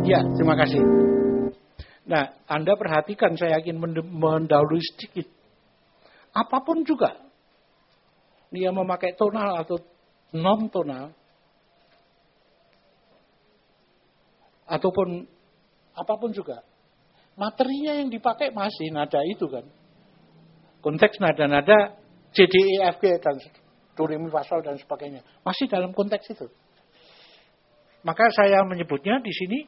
Ya, terima kasih. Nah, Anda perhatikan, saya yakin mendahului sedikit. Apapun juga, dia memakai tonal atau non-tonal, ataupun apapun juga, materinya yang dipakai masih nada itu kan. Konteks nada-nada C, D, E, F, G, dan do, re, mi, fa, sol, dan sebagainya. Masih dalam konteks itu. Maka saya menyebutnya di sini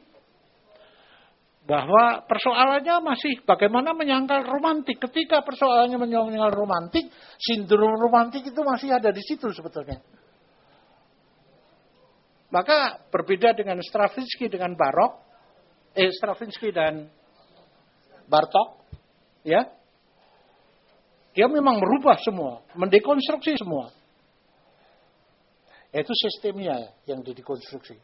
bahwa persoalannya masih bagaimana menyangkal romantik. Ketika persoalannya menyangkal romantik, sindrom romantik itu masih ada di situ sebetulnya. Maka berbeda dengan Stravinsky dengan Stravinsky dan Bartók, ya. Dia memang merubah semua, mendekonstruksi semua. Itu sistemnya yang dikonstruksi.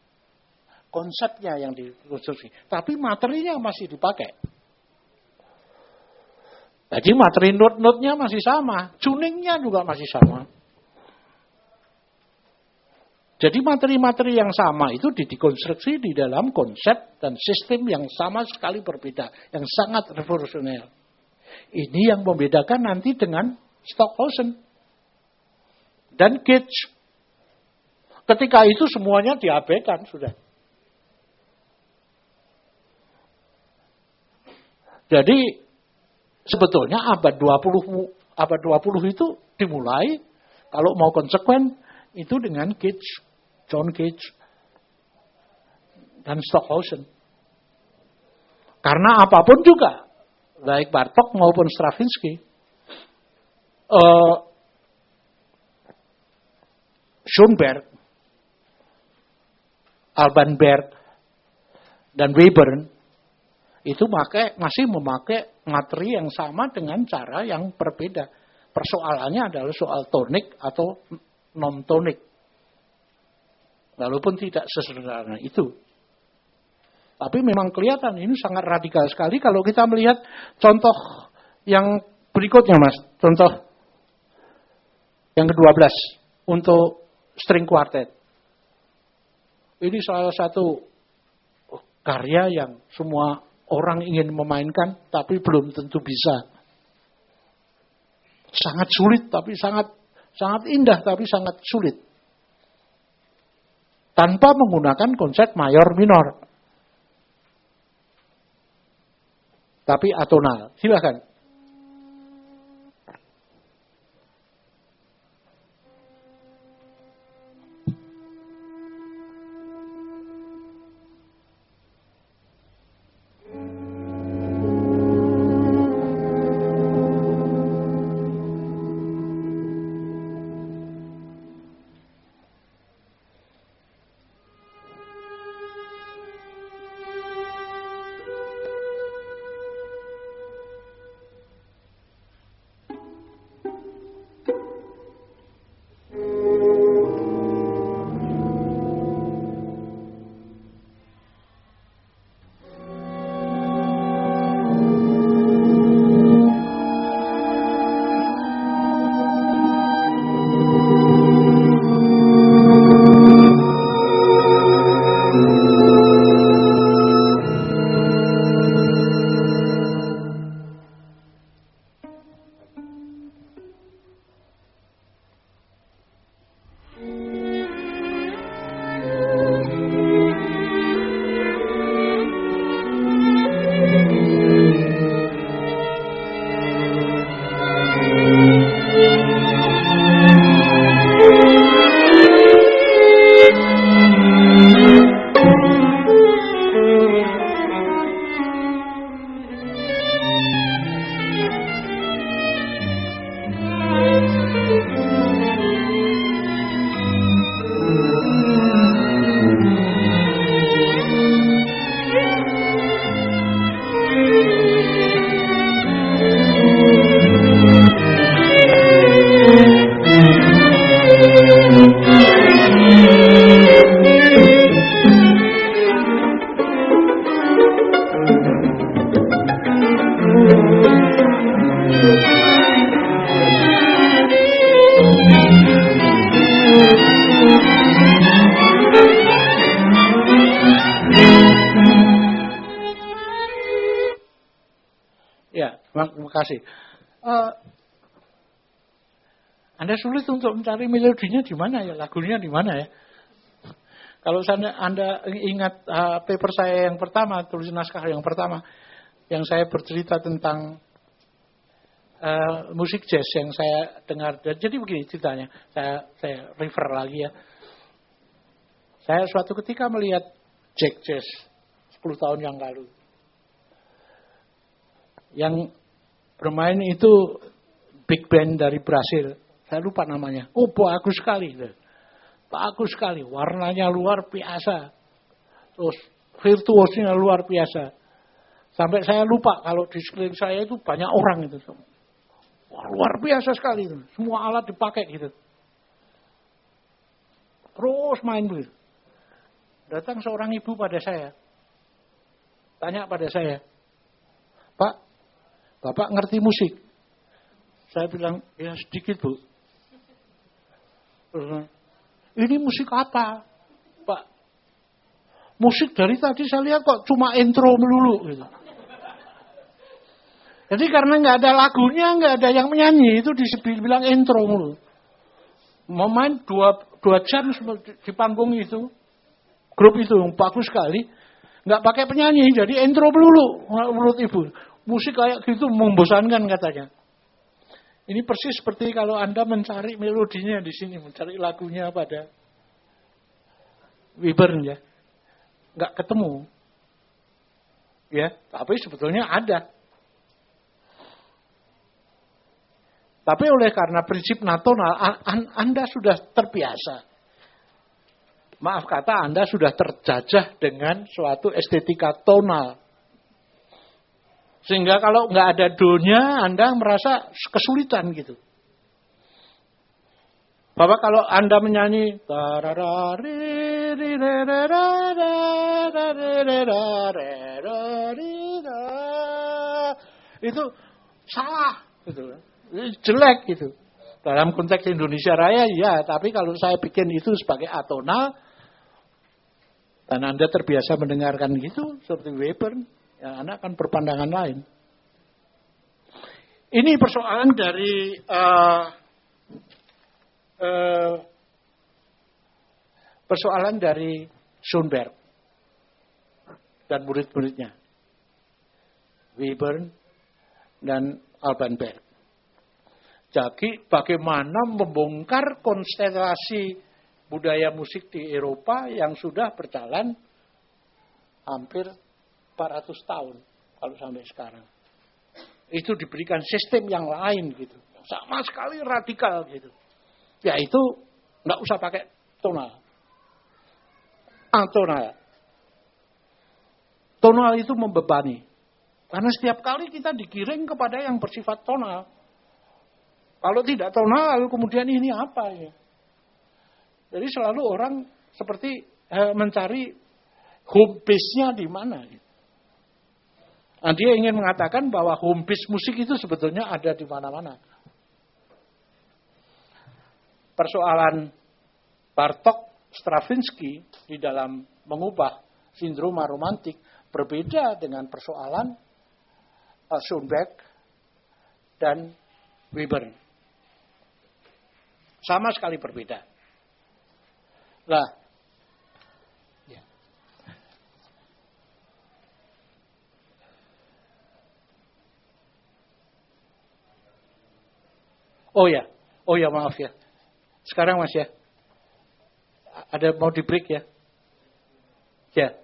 Konsepnya yang dikonstruksi. Tapi materinya masih dipakai. Jadi materi not-notnya masih sama. Tuningnya juga masih sama. Jadi materi-materi yang sama itu dikonstruksi di dalam konsep dan sistem yang sama sekali berbeda. Yang sangat revolusioner. Ini yang membedakan nanti dengan Stockhausen dan Cage. Ketika itu semuanya diabaikan sudah. Jadi sebetulnya abad 20 itu dimulai kalau mau konsekuen itu dengan Cage, John Cage dan Stockhausen. Karena apapun juga, baik Bartók maupun Stravinsky, Schoenberg, Alban Berg, dan Webern itu masih memakai materi yang sama dengan cara yang berbeda. Persoalannya adalah soal tonik atau non-tonik. Walaupun tidak sesederhana itu. Tapi memang kelihatan ini sangat radikal sekali kalau kita melihat contoh yang berikutnya, Mas. Contoh yang ke-12 untuk string quartet. Ini salah satu karya yang semua orang ingin memainkan tapi belum tentu bisa. Sangat sulit tapi sangat indah tapi sangat sulit. Tanpa menggunakan konsep mayor minor. Tapi atonal. Silakan. Terima kasih. Anda sulit untuk mencari melodinya di mana ya, lagunya di mana ya. Kalau Anda ingat paper saya yang pertama, tulis naskah yang pertama, yang saya bercerita tentang musik jazz yang saya dengar. Jadi begini ceritanya, saya refer lagi ya. Saya suatu ketika melihat Jack Jazz 10 tahun yang lalu. Yang bermain itu big band dari Brasil. Saya lupa namanya. Oh, bagus sekali. Bagus sekali. Warnanya luar biasa. Terus virtuosnya luar biasa. Sampai saya lupa kalau di sekeliling saya itu banyak orang itu. Wah, luar biasa sekali itu. Semua alat dipakai gitu. Terus main begitu. Datang seorang ibu pada saya. Tanya pada saya. Pak, Bapak ngerti musik? Saya bilang, ya sedikit Bu. Ini musik apa, Pak? Musik dari tadi saya lihat kok cuma intro melulu gitu. Jadi karena nggak ada lagunya, nggak ada yang menyanyi, itu dibilang intro melulu. Mau main 2 jam di panggung itu, grup itu bagus sekali, nggak pakai penyanyi, jadi intro melulu menurut ibu. Musik kayak gitu membosankan katanya. Ini persis seperti kalau Anda mencari melodinya di sini, mencari lagunya pada Webern ya. Nggak ketemu. Ya, tapi sebetulnya ada. Tapi oleh karena prinsip natonal, Anda sudah terbiasa. Maaf kata, Anda sudah terjajah dengan suatu estetika tonal. Sehingga kalau nggak ada do-nya, Anda merasa kesulitan gitu. Bapak kalau Anda menyanyi itu salah gitu. Jelek gitu. Dalam konteks Indonesia Raya ya, tapi kalau saya bikin itu sebagai atonal dan Anda terbiasa mendengarkan gitu seperti Webern, ya Anda akan berpandangan lain. Ini persoalan dari Schoenberg dan murid-muridnya, Webern dan Alban Berg. Jadi bagaimana membongkar konstelasi budaya musik di Eropa yang sudah berjalan hampir 400 tahun kalau sampai sekarang. Itu diberikan sistem yang lain gitu. Sama sekali radikal gitu. Yaitu nggak usah pakai tonal. Atonal. Tonal itu membebani. Karena setiap kali kita digiring kepada yang bersifat tonal. Kalau tidak tonal, lalu kemudian ini apa ya? Jadi selalu orang seperti mencari home base-nya di mana. Nah, dia ingin mengatakan bahwa home base musik itu sebetulnya ada di mana-mana. Persoalan Bartók Stravinsky di dalam mengubah sindroma romantik berbeda dengan persoalan Schoenberg dan Webern. Sama sekali berbeda. Lah, ya. Oh ya maaf ya. Sekarang Mas ya. Ada mau di break ya? Ya.